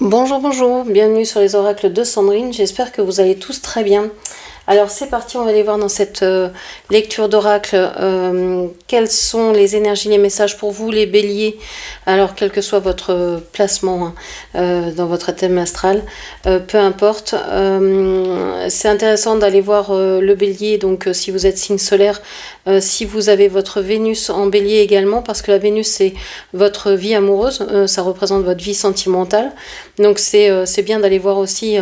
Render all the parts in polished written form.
Bonjour, bonjour, bienvenue sur les oracles de Sandrine, j'espère que vous allez tous très bien. Alors c'est parti, on va aller voir dans cette lecture d'oracle quelles sont les énergies, les messages pour vous, les béliers. Alors quel que soit votre placement dans votre thème astral, peu importe. C'est intéressant d'aller voir le bélier, donc si vous êtes signe solaire, si vous avez votre Vénus en bélier également, parce que la Vénus c'est votre vie amoureuse, ça représente votre vie sentimentale. Donc c'est bien d'aller voir aussi...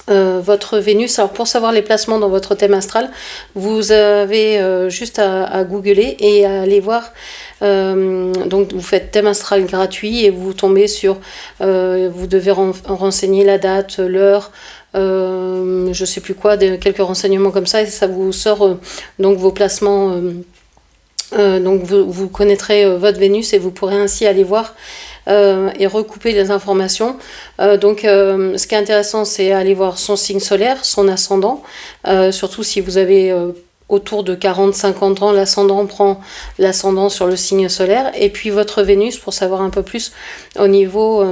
votre Vénus. Alors pour savoir les placements dans votre thème astral, vous avez juste à googler et à aller voir. Donc vous faites thème astral gratuit et vous tombez sur, vous devez renseigner la date, l'heure, je sais plus quoi, quelques renseignements comme ça, et ça vous sort donc vos placements. Donc vous connaîtrez votre Vénus et vous pourrez ainsi aller voir et recouper les informations. Donc ce qui est intéressant, c'est aller voir son signe solaire, son ascendant, surtout si vous avez autour de 40-50 ans, l'ascendant prend l'ascendant sur le signe solaire, et puis votre Vénus pour savoir un peu plus au niveau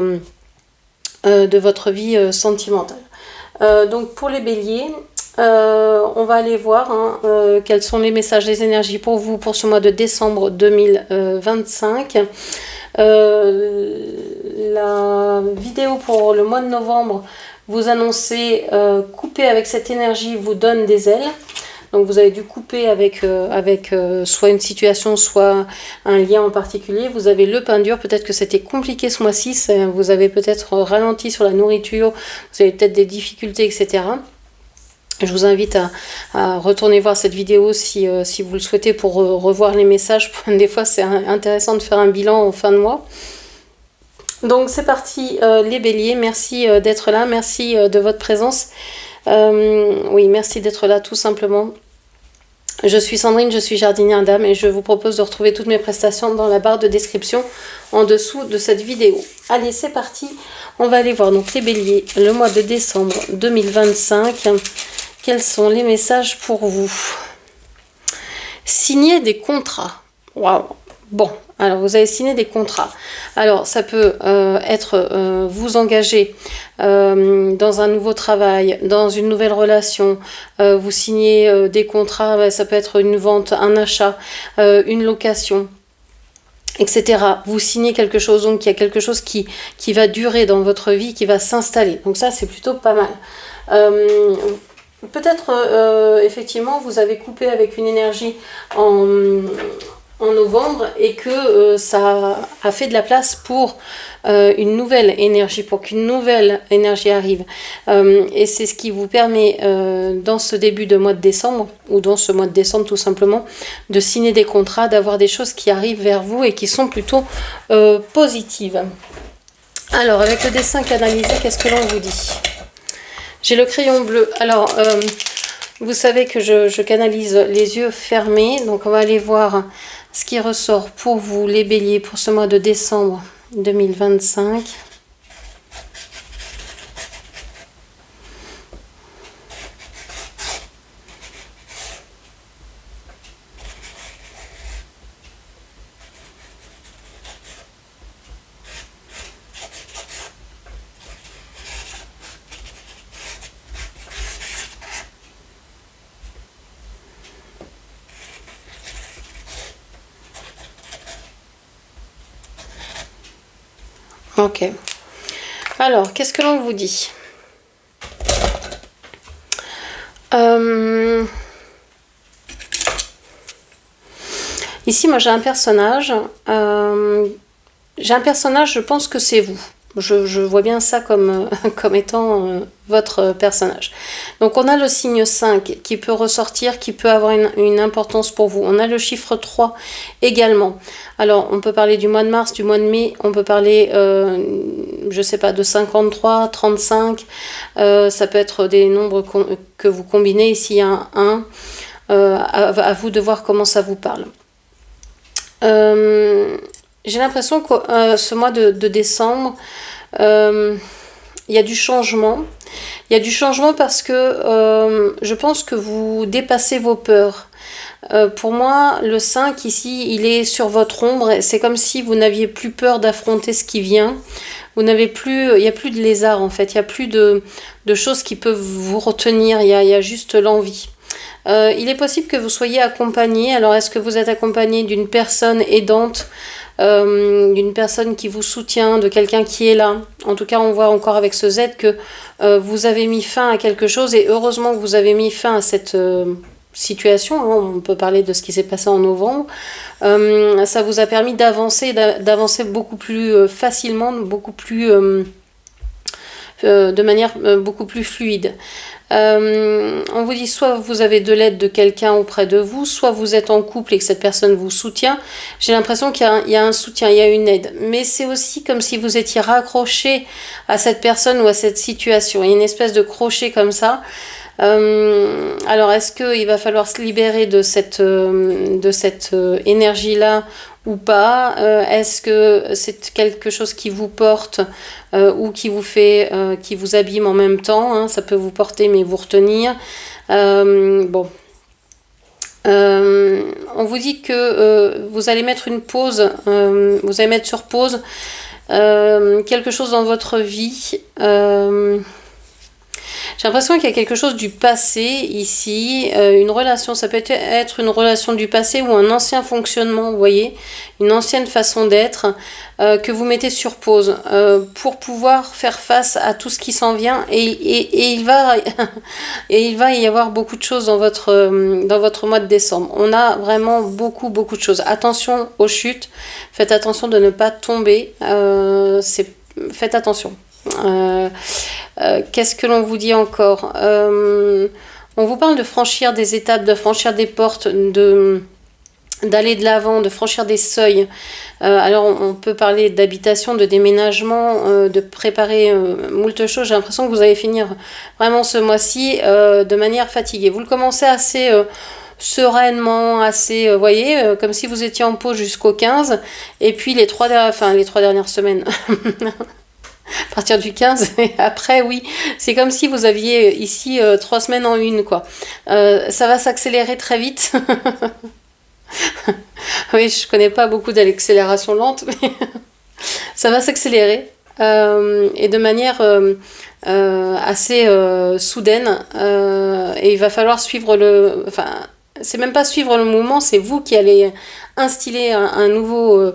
de votre vie sentimentale. Donc pour les béliers, on va aller voir quels sont les messages, les énergies pour vous pour ce mois de décembre 2025. La vidéo pour le mois de novembre vous annoncez couper avec cette énergie vous donne des ailes. Donc vous avez dû couper avec soit une situation, soit un lien en particulier. Vous avez le pain dur, peut-être que c'était compliqué ce mois-ci, vous avez peut-être ralenti sur la nourriture, vous avez peut-être des difficultés, etc. Je vous invite à retourner voir cette vidéo si vous le souhaitez pour revoir les messages. Des fois, c'est intéressant de faire un bilan en fin de mois. Donc, c'est parti, les béliers. Merci d'être là. Merci de votre présence. Oui, merci d'être là, tout simplement. Je suis Sandrine, je suis jardinière d'âme et je vous propose de retrouver toutes mes prestations dans la barre de description en dessous de cette vidéo. Allez, c'est parti. On va aller voir donc les béliers, le mois de décembre 2025. Quels sont les messages pour vous? Signer des contrats. Waouh. Bon, alors vous avez signé des contrats. Alors ça peut être vous engager dans un nouveau travail, dans une nouvelle relation. Vous signez des contrats, ça peut être une vente, un achat, une location, etc. Vous signez quelque chose, donc il y a quelque chose qui va durer dans votre vie, qui va s'installer. Donc ça, c'est plutôt pas mal. Peut-être, effectivement, vous avez coupé avec une énergie en novembre et que ça a fait de la place pour une nouvelle énergie, pour qu'une nouvelle énergie arrive. Et c'est ce qui vous permet, dans ce début de mois de décembre, ou dans ce mois de décembre tout simplement, de signer des contrats, d'avoir des choses qui arrivent vers vous et qui sont plutôt positives. Alors, avec le dessin canalisé, qu'est-ce que l'on vous dit ? J'ai le crayon bleu. Alors, vous savez que je canalise les yeux fermés. Donc, on va aller voir ce qui ressort pour vous, les béliers, pour ce mois de décembre 2025. Ok. Alors, qu'est-ce que l'on vous dit ? Ici, moi, j'ai un personnage. Je pense que c'est vous. Je vois bien ça comme étant votre personnage. Donc on a le signe 5 qui peut ressortir, qui peut avoir une importance pour vous. On a le chiffre 3 également. Alors on peut parler du mois de mars, du mois de mai, on peut parler, je sais pas, de 53, 35. Ça peut être des nombres que vous combinez. Ici il y a un 1. À vous de voir comment ça vous parle. J'ai l'impression que ce mois de décembre, il y a du changement. Il y a du changement parce que je pense que vous dépassez vos peurs. Pour moi, le 5 ici, il est sur votre ombre. C'est comme si vous n'aviez plus peur d'affronter ce qui vient. Vous n'avez plus, il n'y a plus de lézard en fait, il n'y a plus de choses qui peuvent vous retenir, il y a juste l'envie. Il est possible que vous soyez accompagné. Alors, est-ce que vous êtes accompagné d'une personne aidante, d'une personne qui vous soutient, de quelqu'un qui est là? En tout cas, on voit encore avec ce Z que vous avez mis fin à quelque chose et heureusement que vous avez mis fin à cette situation. Hein. On peut parler de ce qui s'est passé en novembre. Ça vous a permis d'avancer beaucoup plus facilement, beaucoup plus de manière beaucoup plus fluide. On vous dit soit vous avez de l'aide de quelqu'un auprès de vous, soit vous êtes en couple et que cette personne vous soutient. J'ai l'impression qu'il y a un soutien, il y a une aide. Mais c'est aussi comme si vous étiez raccroché à cette personne ou à cette situation. Il y a une espèce de crochet comme ça. Alors, est-ce qu'il va falloir se libérer de cette énergie-là ou pas? Est-ce que c'est quelque chose qui vous porte ou qui vous fait, qui vous abîme en même temps, hein? Ça peut vous porter mais vous retenir. Bon. On vous dit que vous allez mettre une pause, vous allez mettre sur pause quelque chose dans votre vie. J'ai l'impression qu'il y a quelque chose du passé ici, une relation, ça peut être une relation du passé ou un ancien fonctionnement, vous voyez, une ancienne façon d'être que vous mettez sur pause pour pouvoir faire face à tout ce qui s'en vient et il va y avoir beaucoup de choses dans votre mois de décembre. On a vraiment beaucoup de choses. Attention aux chutes, faites attention de ne pas tomber, faites attention. Qu'est-ce que l'on vous dit encore? On vous parle de franchir des étapes, de franchir des portes, d'aller de l'avant, de franchir des seuils. Alors on peut parler d'habitation, de déménagement, de préparer moult choses. J'ai l'impression que vous allez finir vraiment ce mois-ci de manière fatiguée. Vous le commencez assez sereinement, assez, voyez, comme si vous étiez en pause jusqu'au 15, et puis les trois dernières semaines. À partir du 15 et après, oui, c'est comme si vous aviez ici 3 semaines en une, quoi. Ça va s'accélérer très vite. Oui, je connais pas beaucoup d'accélération lente, mais ça va s'accélérer et de manière assez soudaine. Et il va falloir suivre c'est même pas suivre le mouvement, c'est vous qui allez instiller un nouveau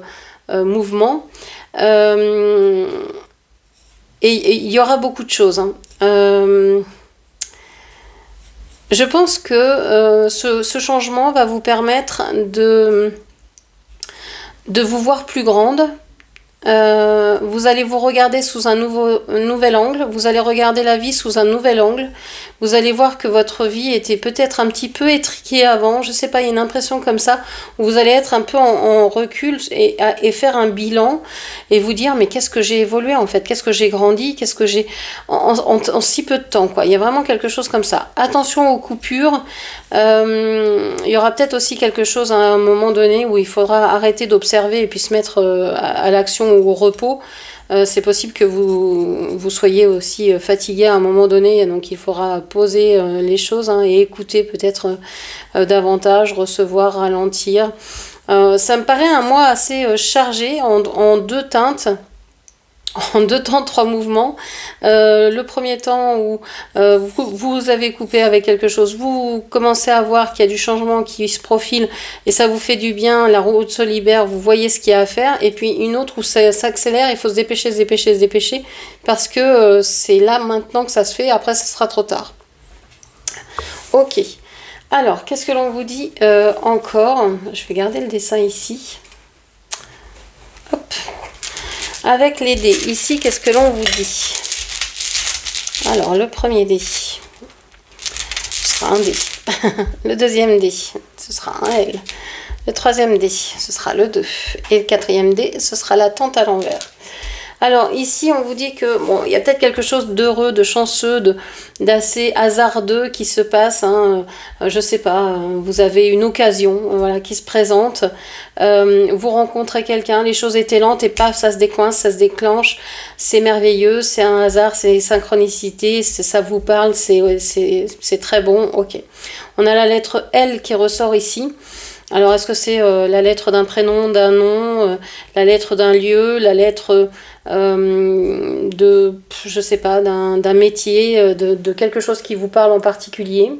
mouvement. Et il y aura beaucoup de choses. Hein. Je pense que ce changement va vous permettre de vous voir plus grande. Vous allez vous regarder sous un nouvel angle. Vous allez regarder la vie sous un nouvel angle. Vous allez voir que votre vie était peut-être un petit peu étriquée avant. Je sais pas, il y a une impression comme ça où vous allez être un peu en recul et faire un bilan et vous dire mais qu'est-ce que j'ai évolué en fait, qu'est-ce que j'ai grandi, qu'est-ce que j'ai en si peu de temps, quoi. Il y a vraiment quelque chose comme ça. Attention aux coupures. Il y aura peut-être aussi quelque chose à un moment donné où il faudra arrêter d'observer et puis se mettre à l'action ou au repos. C'est possible que vous soyez aussi fatigué à un moment donné, donc il faudra poser les choses et écouter peut-être davantage, recevoir, ralentir. Ça me paraît un mois assez chargé en deux teintes. En 2 temps, 3 mouvements. Le premier temps où vous avez coupé avec quelque chose, vous commencez à voir qu'il y a du changement qui se profile et ça vous fait du bien, la route se libère, vous voyez ce qu'il y a à faire. Et puis une autre où ça s'accélère, il faut se dépêcher parce que c'est là maintenant que ça se fait, après ça sera trop tard. Ok. Alors, qu'est-ce que l'on vous dit encore? Je vais garder le dessin ici. Hop. Avec les dés, ici, qu'est-ce que l'on vous dit? Alors, le premier dé, ce sera un dé. Le deuxième dé, ce sera un L. Le troisième dé, ce sera le 2. Et le quatrième dé, ce sera la tente à l'envers. Alors ici, on vous dit que bon, il y a peut-être quelque chose d'heureux, de chanceux, d'assez hasardeux qui se passe. Je sais pas, vous avez une occasion, voilà, qui se présente. Vous rencontrez quelqu'un, les choses étaient lentes et paf, ça se décoince, ça se déclenche. C'est merveilleux, c'est un hasard, c'est synchronicité, ça vous parle, c'est très bon. Ok. On a la lettre L qui ressort ici. Alors, est-ce que c'est la lettre d'un prénom, d'un nom, la lettre d'un lieu, la lettre je sais pas, d'un métier, de quelque chose qui vous parle en particulier.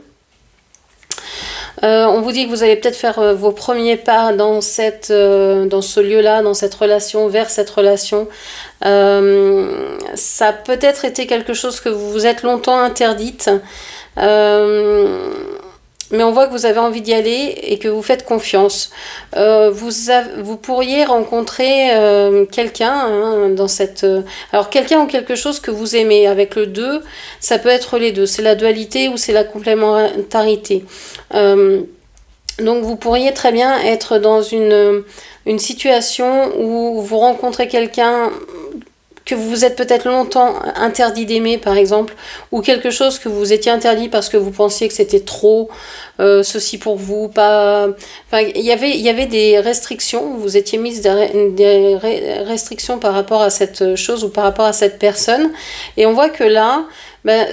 On vous dit que vous allez peut-être faire vos premiers pas dans ce lieu-là, dans cette relation, vers cette relation. Ça a peut-être été quelque chose que vous vous êtes longtemps interdite. Mais on voit que vous avez envie d'y aller et que vous faites confiance. Vous pourriez rencontrer quelqu'un dans cette... alors quelqu'un ou quelque chose que vous aimez. Avec le 2, ça peut être les deux. C'est la dualité ou c'est la complémentarité. Donc vous pourriez très bien être dans une situation où vous rencontrez quelqu'un que vous vous êtes peut-être longtemps interdit d'aimer, par exemple, ou quelque chose que vous étiez interdit parce que vous pensiez que c'était trop, ceci pour vous, pas... Enfin, il y avait des restrictions, vous étiez mise des restrictions par rapport à cette chose ou par rapport à cette personne, et on voit que là,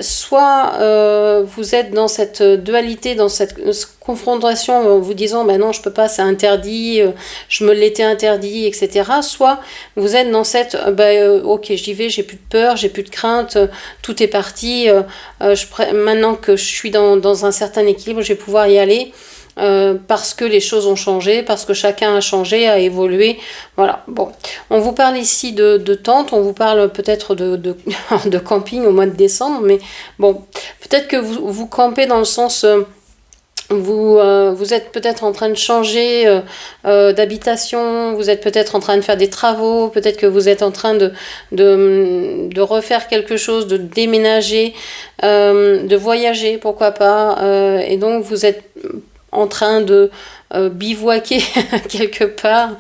soit vous êtes dans cette dualité, dans cette confrontation en vous disant non je peux pas, c'est interdit, je me l'étais interdit, etc. Soit vous êtes dans cette ok j'y vais, j'ai plus de peur, j'ai plus de crainte, tout est parti, maintenant que je suis dans un certain équilibre, je vais pouvoir y aller. Parce que les choses ont changé, parce que chacun a changé, a évolué. Voilà, bon. On vous parle ici de tente, on vous parle peut-être de camping au mois de décembre, mais bon, peut-être que vous campez dans le sens... vous êtes peut-être en train de changer d'habitation, vous êtes peut-être en train de faire des travaux, peut-être que vous êtes en train de refaire quelque chose, de déménager, de voyager, pourquoi pas, et donc vous êtes en train de bivouaquer quelque part.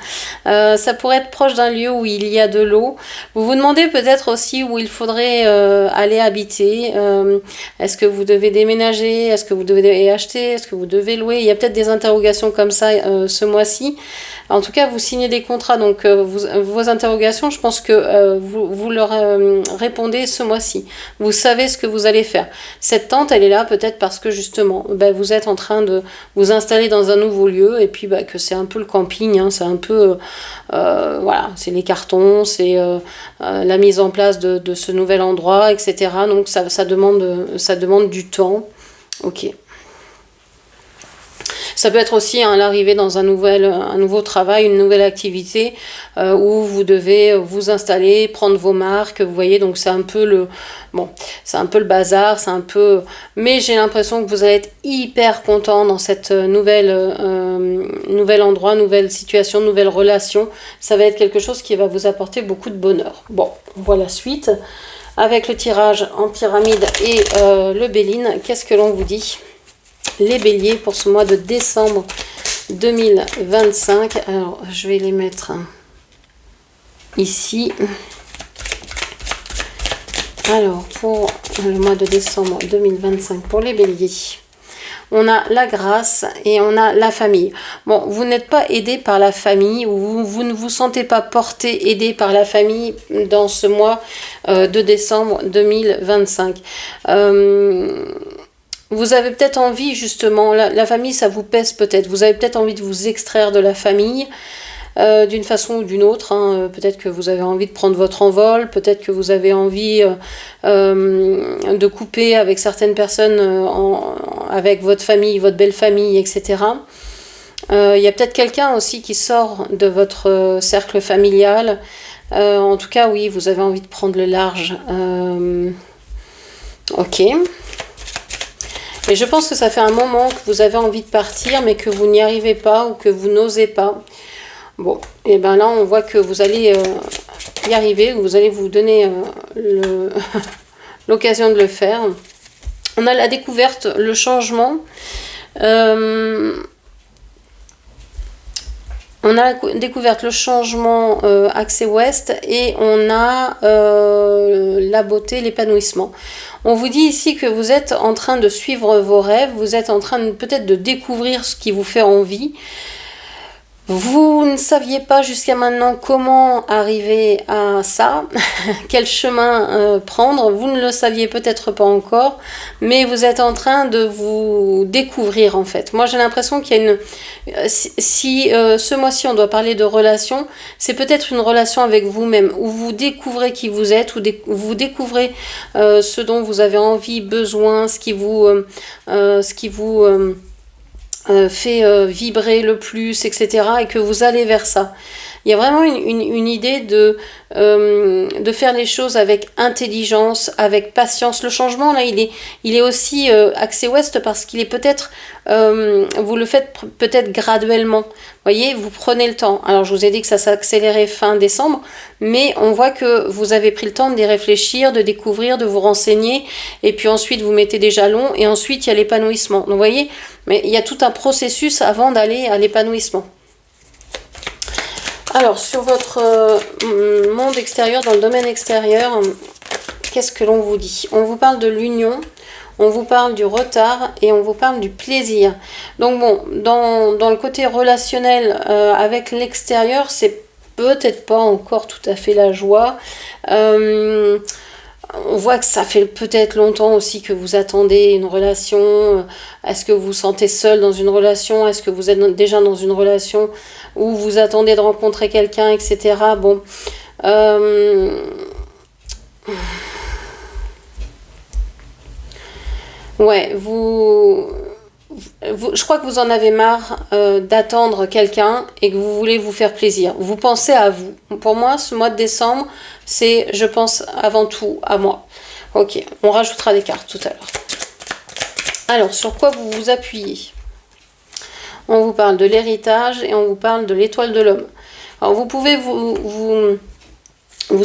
Ça pourrait être proche d'un lieu où il y a de l'eau. Vous vous demandez peut-être aussi où il faudrait aller habiter. Est-ce que vous devez déménager? Est-ce que vous devez acheter? Est-ce que vous devez louer? Il y a peut-être des interrogations comme ça ce mois-ci. En tout cas, vous signez des contrats, donc vos interrogations, je pense que vous leur répondez ce mois-ci. Vous savez ce que vous allez faire. Cette tente, elle est là peut-être parce que justement, vous êtes en train de vous installer dans un nouveau lieu et puis que c'est un peu le camping, c'est un peu, voilà, c'est les cartons, c'est la mise en place de ce nouvel endroit, etc. Donc ça demande du temps. Ok. Ça peut être aussi l'arrivée dans un nouveau travail, une nouvelle activité où vous devez vous installer, prendre vos marques, vous voyez, donc c'est un peu le bazar, c'est un peu... Mais j'ai l'impression que vous allez être hyper content dans cette nouvel endroit, nouvelle situation, nouvelle relation. Ça va être quelque chose qui va vous apporter beaucoup de bonheur. Bon, on voit la suite. Avec le tirage en pyramide et le Béline, qu'est-ce que l'on vous dit ? Les béliers pour ce mois de décembre 2025. Alors, je vais les mettre ici. Alors, pour le mois de décembre 2025, pour les béliers, on a la grâce et on a la famille. Bon, vous n'êtes pas aidé par la famille ou vous ne vous sentez pas porté, aidé par la famille dans ce mois de décembre 2025. Vous avez peut-être envie, justement, la famille, ça vous pèse peut-être. Vous avez peut-être envie de vous extraire de la famille d'une façon ou d'une autre. Peut-être que vous avez envie de prendre votre envol. Peut-être que vous avez envie de couper avec certaines personnes, avec votre famille, votre belle famille, etc. Il y a peut-être quelqu'un aussi qui sort de votre cercle familial. En tout cas, oui, vous avez envie de prendre le large. Ok. Et je pense que ça fait un moment que vous avez envie de partir, mais que vous n'y arrivez pas ou que vous n'osez pas. Bon, et bien là, on voit que vous allez y arriver, vous allez vous donner l'occasion de le faire. On a la découverte, le changement. On a découvert le changement accès ouest et on a la beauté, l'épanouissement. On vous dit ici que vous êtes en train de suivre vos rêves, vous êtes en train peut-être de découvrir ce qui vous fait envie. Vous ne saviez pas jusqu'à maintenant comment arriver à ça, quel chemin prendre, vous ne le saviez peut-être pas encore, mais vous êtes en train de vous découvrir en fait. Moi j'ai l'impression qu'il y a une... Si ce mois-ci on doit parler de relation, c'est peut-être une relation avec vous-même, où vous découvrez qui vous êtes, où vous découvrez ce dont vous avez envie, besoin, ce qui vous... fait vibrer le plus, etc. Et que vous allez vers ça. Il y a vraiment une idée de faire les choses avec intelligence, avec patience. Le changement, là, il est aussi axé ouest parce qu'il est peut-être, vous le faites peut-être graduellement. Vous voyez, vous prenez le temps. Alors, je vous ai dit que ça s'accélérait fin décembre, mais on voit que vous avez pris le temps d'y réfléchir, de découvrir, de vous renseigner, et puis ensuite, vous mettez des jalons, et ensuite, il y a l'épanouissement. Donc, vous voyez, mais il y a tout un processus avant d'aller à l'épanouissement. Alors, sur votre monde extérieur, dans le domaine extérieur, qu'est-ce que l'on vous dit? On vous parle de l'union, on vous parle du retard et on vous parle du plaisir. Donc bon, dans le côté relationnel avec l'extérieur, c'est peut-être pas encore tout à fait la joie. On voit que ça fait peut-être longtemps aussi que vous attendez une relation. Est-ce que vous vous sentez seul dans une relation? Est-ce que vous êtes déjà dans une relation où vous attendez de rencontrer quelqu'un, etc. Bon. Ouais, je crois que vous en avez marre d'attendre quelqu'un et que vous voulez vous faire plaisir. Vous pensez à vous. Pour moi, ce mois de décembre, c'est je pense avant tout à moi. Ok, on rajoutera des cartes tout à l'heure. Alors, sur quoi vous vous appuyez? On vous parle de l'héritage et on vous parle de l'étoile de l'homme. Alors, vous pouvez vous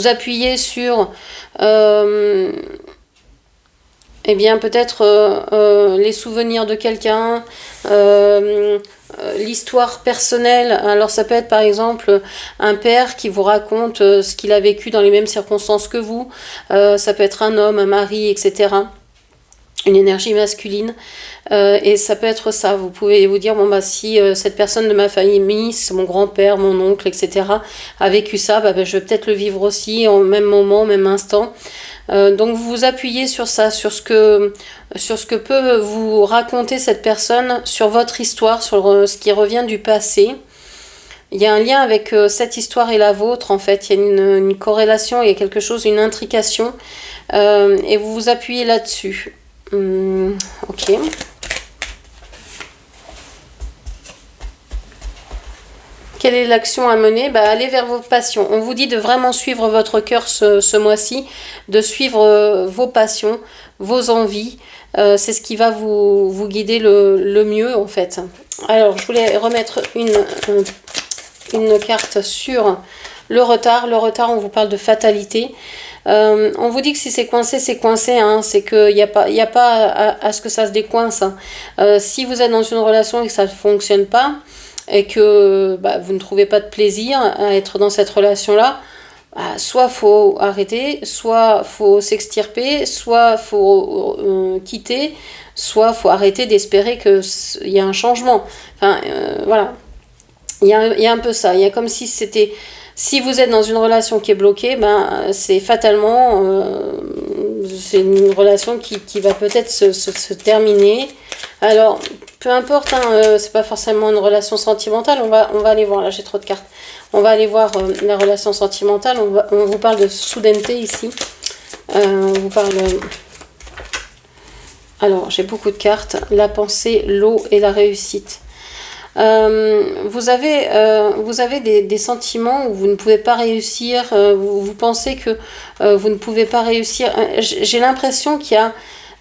appuyer sur... eh bien, peut-être les souvenirs de quelqu'un, l'histoire personnelle. Alors, ça peut être par exemple un père qui vous raconte ce qu'il a vécu dans les mêmes circonstances que vous. Ça peut être un homme, un mari, etc. Une énergie masculine. Et ça peut être ça. Vous pouvez vous dire, bon, bah, si cette personne de ma famille, c'est mon grand-père, mon oncle, etc., a vécu ça, bah, je vais peut-être le vivre aussi au même moment, au même instant. Donc vous vous appuyez sur ça, sur ce que peut vous raconter cette personne, sur votre histoire, sur ce qui revient du passé. Il y a un lien avec cette histoire et la vôtre, en fait. Il y a une corrélation, il y a quelque chose, une intrication. Et vous vous appuyez là-dessus. Ok. Quelle est l'action à mener? Allez vers vos passions. On vous dit de vraiment suivre votre cœur ce mois-ci, de suivre vos passions, vos envies. C'est ce qui va vous guider le mieux, en fait. Alors, je voulais remettre une carte sur le retard. Le retard, on vous parle de fatalité. On vous dit que si c'est coincé, c'est coincé. Hein. C'est qu'il n'y a pas à ce que ça se décoince. Hein. Si vous êtes dans une relation et que ça ne fonctionne pas, et que vous ne trouvez pas de plaisir à être dans cette relation-là, soit faut arrêter, soit faut s'extirper, soit faut quitter, soit faut arrêter d'espérer qu'il y a un changement. Enfin, voilà. Il y a un peu ça. Il y a comme si c'était... Si vous êtes dans une relation qui est bloquée, c'est fatalement... c'est une relation qui va peut-être se terminer. Alors, peu importe, hein, c'est pas forcément une relation sentimentale. On va aller voir, là j'ai trop de cartes. On va aller voir la relation sentimentale. On vous parle de soudaineté ici. On vous parle... alors, j'ai beaucoup de cartes. La pensée, l'eau et la réussite. Vous avez des sentiments où vous ne pouvez pas réussir, vous pensez que vous ne pouvez pas réussir. J'ai l'impression qu'il y a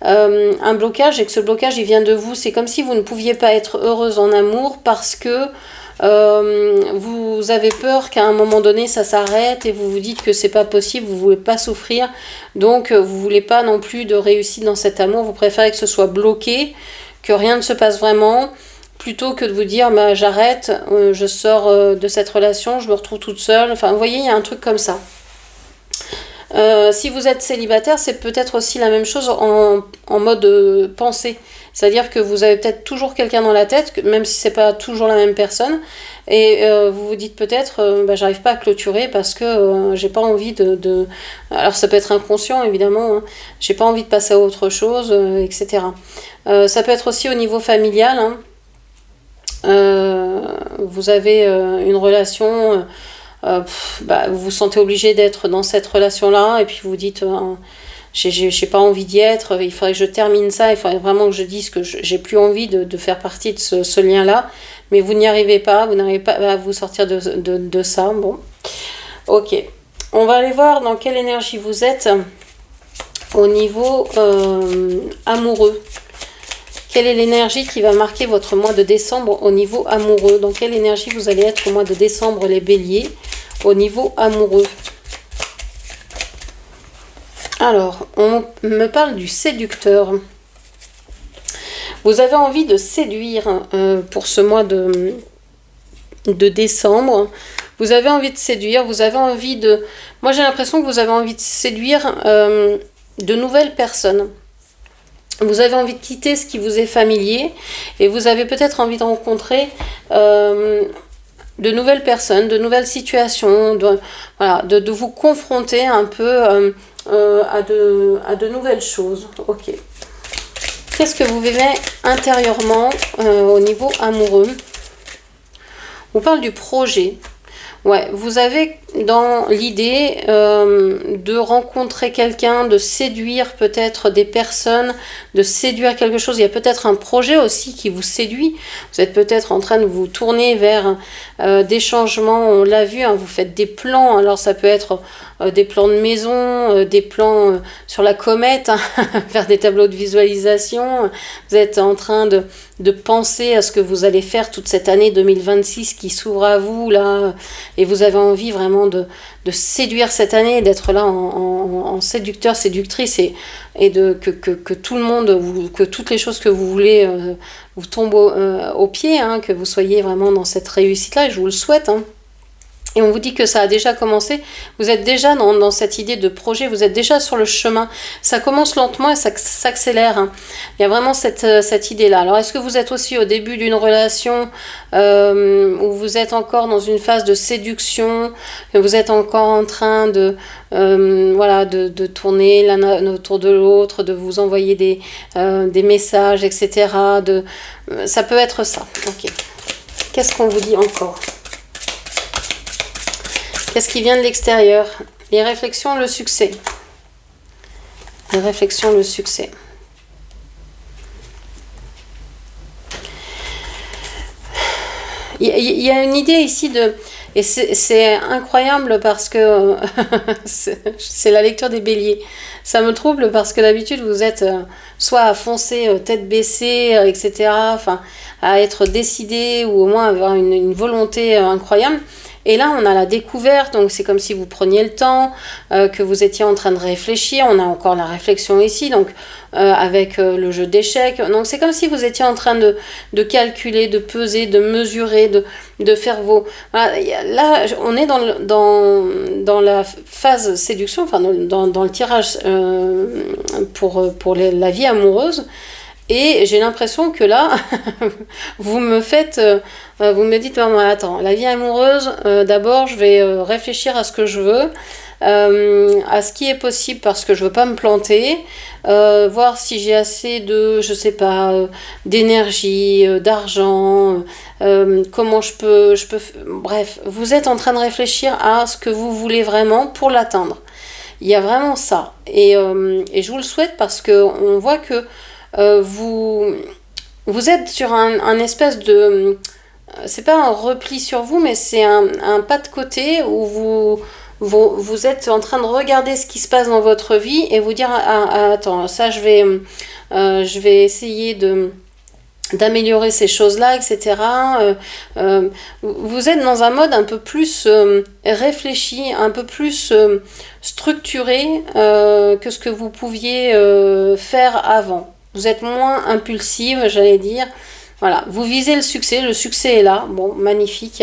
un blocage et que ce blocage il vient de vous. C'est comme si vous ne pouviez pas être heureuse en amour parce que vous avez peur qu'à un moment donné ça s'arrête et vous vous dites que c'est pas possible, vous voulez pas souffrir, donc vous voulez pas non plus de réussite dans cet amour. Vous préférez que ce soit bloqué, que rien ne se passe vraiment, plutôt que de vous dire j'arrête, je sors de cette relation, je me retrouve toute seule. Enfin, vous voyez, il y a un truc comme ça. Si vous êtes célibataire, c'est peut-être aussi la même chose en mode pensée. C'est-à-dire que vous avez peut-être toujours quelqu'un dans la tête, même si c'est pas toujours la même personne, et vous vous dites peut-être, j'arrive pas à clôturer parce que j'ai pas envie Alors ça peut être inconscient évidemment, hein, j'ai pas envie de passer à autre chose, etc. Ça peut être aussi au niveau familial, hein. Vous avez une relation, vous vous sentez obligé d'être dans cette relation-là, et puis vous vous dites, j'ai pas envie d'y être, il faudrait que je termine ça, il faudrait vraiment que je dise que j'ai plus envie de faire partie de ce lien-là, mais vous n'y arrivez pas, vous n'arrivez pas à vous sortir de ça. Bon, ok. On va aller voir dans quelle énergie vous êtes au niveau amoureux. Quelle est l'énergie qui va marquer votre mois de décembre au niveau amoureux? Dans quelle énergie vous allez être au mois de décembre, les béliers, au niveau amoureux? Alors, on me parle du séducteur. Vous avez envie de séduire pour ce mois de décembre. Vous avez envie de séduire, vous avez envie de... Moi, j'ai l'impression que vous avez envie de séduire de nouvelles personnes. Vous avez envie de quitter ce qui vous est familier et vous avez peut-être envie de rencontrer de nouvelles personnes, de nouvelles situations, de vous confronter un peu à de nouvelles choses. Ok. Qu'est-ce que vous vivez intérieurement au niveau amoureux? On parle du projet. Ouais, vous avez dans l'idée de rencontrer quelqu'un, de séduire peut-être des personnes, de séduire quelque chose. Il y a peut-être un projet aussi qui vous séduit. Vous êtes peut-être en train de vous tourner vers des changements. On l'a vu, hein, vous faites des plans. Alors ça peut être des plans de maison, des plans sur la comète, hein, faire des tableaux de visualisation. Vous êtes en train de penser à ce que vous allez faire toute cette année 2026 qui s'ouvre à vous là, et vous avez envie vraiment de séduire cette année, d'être là en séducteur, séductrice, et que tout le monde, que toutes les choses que vous voulez vous tombent au pied, hein, que vous soyez vraiment dans cette réussite-là, et je vous le souhaite, hein. Et on vous dit que ça a déjà commencé, vous êtes déjà dans cette idée de projet, vous êtes déjà sur le chemin. Ça commence lentement et ça s'accélère, hein. Il y a vraiment cette idée-là. Alors est-ce que vous êtes aussi au début d'une relation où vous êtes encore dans une phase de séduction, que vous êtes encore en train de tourner l'un autour de l'autre, de vous envoyer des messages, etc. Ça peut être ça. Ok. Qu'est-ce qu'on vous dit encore ? Qu'est-ce qui vient de l'extérieur? Les réflexions, le succès. Les réflexions, le succès. Il y a une idée ici de... Et c'est incroyable parce que c'est la lecture des béliers. Ça me trouble parce que d'habitude vous êtes soit à foncer tête baissée, etc. Enfin, à être décidé ou au moins avoir une volonté incroyable. Et là, on a la découverte, donc c'est comme si vous preniez le temps, que vous étiez en train de réfléchir. On a encore la réflexion ici, donc avec le jeu d'échecs. Donc c'est comme si vous étiez en train de calculer, de peser, de mesurer, de faire vos... Voilà, là, on est dans la phase séduction, enfin dans le tirage pour la vie amoureuse. Et j'ai l'impression que là, vous me dites, attends, la vie amoureuse, d'abord, je vais réfléchir à ce que je veux, à ce qui est possible parce que je veux pas me planter, voir si j'ai assez de, je sais pas, d'énergie, d'argent, comment je peux, bref, vous êtes en train de réfléchir à ce que vous voulez vraiment pour l'atteindre. Il y a vraiment ça. Et je vous le souhaite parce que on voit que vous êtes sur un espèce de... c'est pas un repli sur vous, mais c'est un pas de côté où vous êtes en train de regarder ce qui se passe dans votre vie et vous dire attends, ça je vais essayer d'améliorer ces choses-là, etc. Vous êtes dans un mode un peu plus réfléchi, un peu plus structuré que ce que vous pouviez faire avant. Vous êtes moins impulsive, j'allais dire. Voilà, vous visez le succès est là, bon, magnifique.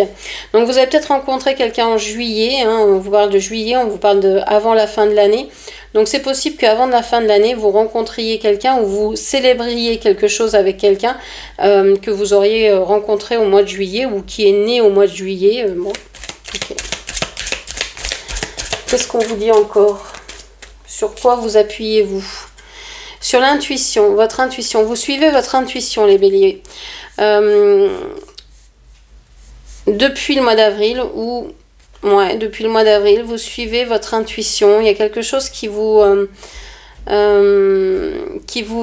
Donc vous avez peut-être rencontré quelqu'un en juillet, hein, on vous parle de juillet, on vous parle de avant la fin de l'année. Donc c'est possible qu'avant la fin de l'année, vous rencontriez quelqu'un ou vous célébriez quelque chose avec quelqu'un que vous auriez rencontré au mois de juillet ou qui est né au mois de juillet. Bon, ok. Qu'est-ce qu'on vous dit encore? Sur quoi vous appuyez-vous? Sur l'intuition, votre intuition. Vous suivez votre intuition, les béliers. Depuis le mois d'avril, depuis le mois d'avril, vous suivez votre intuition. Il y a quelque chose qui vous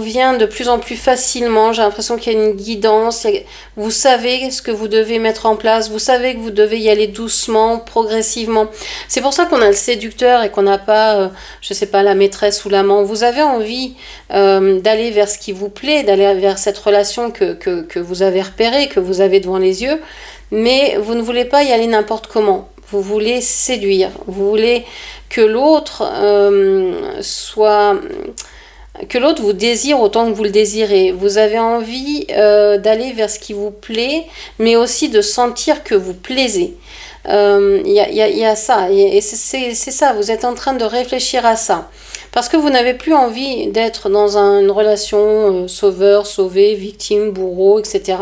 vient de plus en plus facilement. J'ai l'impression qu'il y a une guidance. Vous savez ce que vous devez mettre en place. Vous savez que vous devez y aller doucement, progressivement. C'est pour ça qu'on a le séducteur et qu'on n'a pas, je sais pas, la maîtresse ou l'amant. Vous avez envie d'aller vers ce qui vous plaît, d'aller vers cette relation que vous avez repérée, que vous avez devant les yeux. Mais vous ne voulez pas y aller n'importe comment. Vous voulez séduire. Vous voulez que l'autre que l'autre vous désire autant que vous le désirez. Vous avez envie d'aller vers ce qui vous plaît, mais aussi de sentir que vous plaisez. Y a ça, et c'est ça, vous êtes en train de réfléchir à ça. Parce que vous n'avez plus envie d'être dans une relation sauveur, sauvé, victime, bourreau, etc.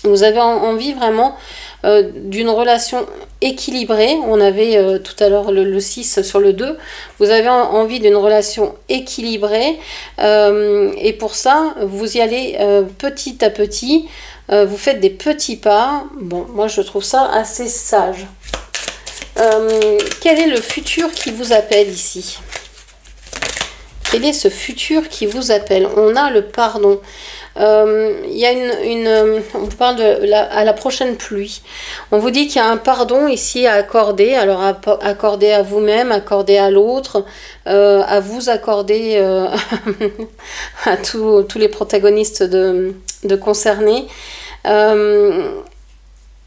Vous avez envie vraiment d'une relation équilibrée. On avait tout à l'heure le 6 sur le 2. Vous avez envie d'une relation équilibrée. Et pour ça, vous y allez petit à petit. Vous faites des petits pas. Bon, moi je trouve ça assez sage. Quel est le futur qui vous appelle ici? Quel est ce futur qui vous appelle? On a le pardon. Il y a on vous parle à la prochaine pluie. On vous dit qu'il y a un pardon ici à accorder. Alors accorder à vous-même, accorder à l'autre, à vous accorder à tous les protagonistes de concernés. Il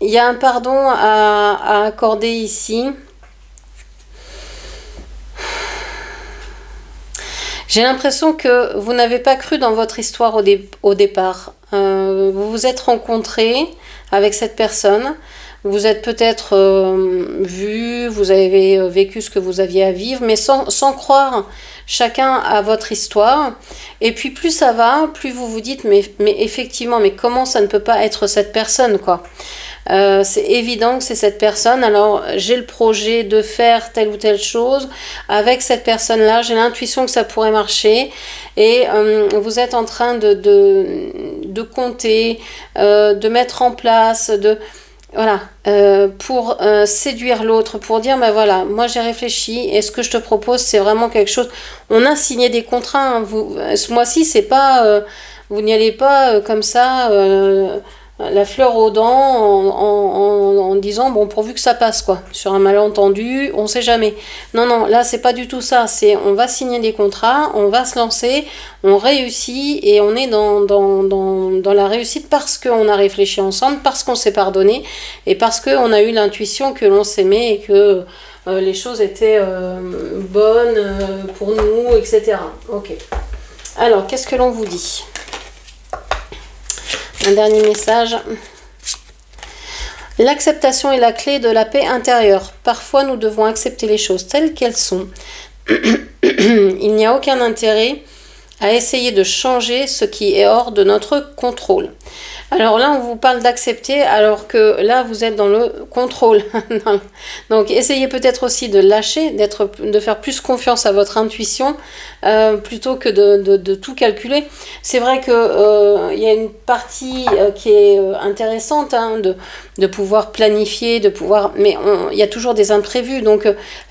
y a un pardon à accorder ici. J'ai l'impression que vous n'avez pas cru dans votre histoire au départ. Vous vous êtes rencontrés avec cette personne. Vous êtes peut-être vus, vous avez vécu ce que vous aviez à vivre, mais sans croire chacun à votre histoire. Et puis plus ça va, plus vous vous dites, mais effectivement, mais comment ça ne peut pas être cette personne, quoi. C'est évident que c'est cette personne. Alors j'ai le projet de faire telle ou telle chose avec cette personne là, j'ai l'intuition que ça pourrait marcher et vous êtes en train de compter, de mettre en place, voilà, pour séduire l'autre, pour dire ben voilà, moi j'ai réfléchi et ce que je te propose c'est vraiment quelque chose. On a signé des contrats, hein, ce mois-ci c'est pas vous n'y allez pas comme ça la fleur aux dents en disant bon pourvu que ça passe quoi, sur un malentendu, on sait jamais. Non, là c'est pas du tout ça, c'est on va signer des contrats, on va se lancer, on réussit et on est dans la réussite parce qu'on a réfléchi ensemble, parce qu'on s'est pardonné et parce qu'on a eu l'intuition que l'on s'aimait et que les choses étaient bonnes pour nous, etc. Ok. Alors, qu'est-ce que l'on vous dit ? Un dernier message. L'acceptation est la clé de la paix intérieure. Parfois, nous devons accepter les choses telles qu'elles sont. Il n'y a aucun intérêt à essayer de changer ce qui est hors de notre contrôle. Alors là, on vous parle d'accepter, alors que là, vous êtes dans le contrôle. Donc, essayez peut-être aussi de lâcher, de faire plus confiance à votre intuition, plutôt que de tout calculer. C'est vrai que y a une partie qui est intéressante, hein, de pouvoir planifier, mais il y a toujours des imprévus. Donc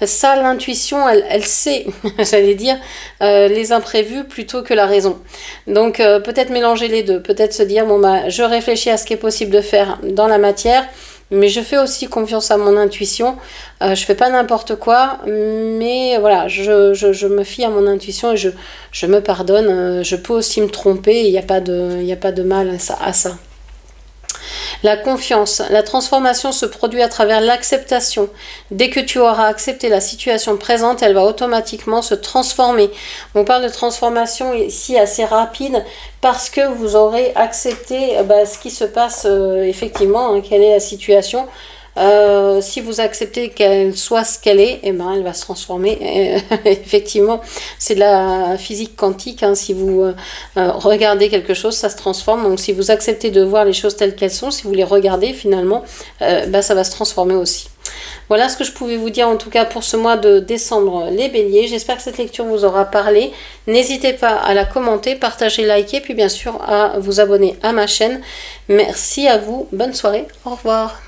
ça, l'intuition, elle sait, j'allais dire, les imprévus plutôt que la raison. Donc peut-être mélanger les deux, peut-être se dire bon bah je réfléchis à ce qui est possible de faire dans la matière, mais je fais aussi confiance à mon intuition. Je fais pas n'importe quoi, mais voilà, je me fie à mon intuition et je me pardonne. Je peux aussi me tromper, il n'y a pas de mal à ça. La confiance, la transformation se produit à travers l'acceptation. Dès que tu auras accepté la situation présente, elle va automatiquement se transformer. On parle de transformation ici assez rapide parce que vous aurez accepté ce qui se passe effectivement, hein, quelle est la situation. Si vous acceptez qu'elle soit ce qu'elle est, eh ben, elle va se transformer. Effectivement, c'est de la physique quantique. Hein. Si vous regardez quelque chose, ça se transforme. Donc, si vous acceptez de voir les choses telles qu'elles sont, si vous les regardez, finalement, ça va se transformer aussi. Voilà ce que je pouvais vous dire en tout cas pour ce mois de décembre, les béliers. J'espère que cette lecture vous aura parlé. N'hésitez pas à la commenter, partager, liker, puis bien sûr à vous abonner à ma chaîne. Merci à vous. Bonne soirée. Au revoir.